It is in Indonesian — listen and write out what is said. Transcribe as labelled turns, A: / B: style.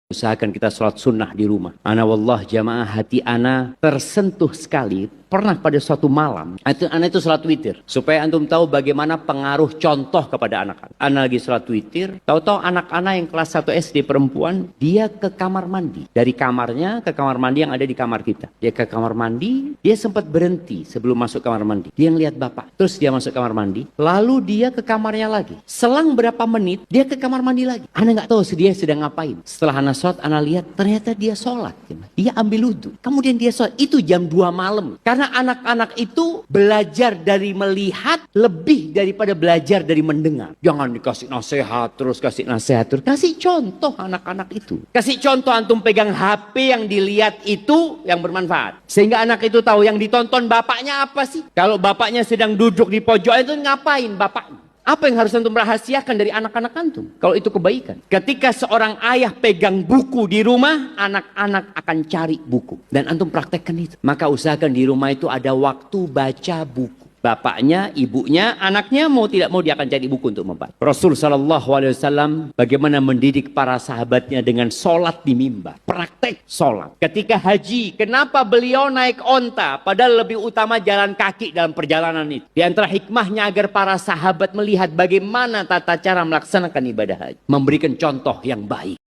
A: Usahakan kita sholat sunnah di rumah. Ana wallah jamaah, hati ana tersentuh sekali. Pernah pada suatu malam, ana itu sholat witir. Supaya antum tahu bagaimana pengaruh contoh kepada anak-anak. Ana lagi sholat witir, tahu-tahu anak-anak yang kelas 1 SD perempuan, dia ke kamar mandi. Dari kamarnya ke kamar mandi yang ada di kamar kita. Dia ke kamar mandi, dia sempat berhenti sebelum masuk kamar mandi. Dia ngeliat bapak, terus dia masuk kamar mandi. Lalu dia ke kamarnya lagi. Selang berapa menit, dia ke kamar mandi lagi. Ana nggak tahu dia sedang ngapain. Setelah ana sholat, ana lihat ternyata dia sholat. Dia ambil wudhu. Kemudian dia sholat. Itu jam 2 malam. Karena anak-anak itu belajar dari melihat lebih daripada belajar dari mendengar. Jangan dikasih nasihat terus, kasih nasihat terus. Kasih contoh anak-anak itu. Kasih contoh antum pegang HP yang dilihat itu yang bermanfaat. Sehingga anak itu tahu yang ditonton bapaknya apa sih. Kalau bapaknya sedang duduk di pojok itu ngapain bapaknya. Apa yang harus antum rahasiakan dari anak-anak antum? Kalau itu kebaikan. Ketika seorang ayah pegang buku di rumah, anak-anak akan cari buku. Dan antum praktekkan itu. Maka usahakan di rumah itu ada waktu baca buku. Bapaknya, ibunya, anaknya mau tidak mau dia akan cari buku untuk membaca. Rasul SAW bagaimana mendidik para sahabatnya dengan sholat di mimbar. Praktek sholat. Ketika haji, kenapa beliau naik onta? Padahal lebih utama jalan kaki dalam perjalanan itu. Di antara hikmahnya agar para sahabat melihat bagaimana tata cara melaksanakan ibadah haji. Memberikan contoh yang baik.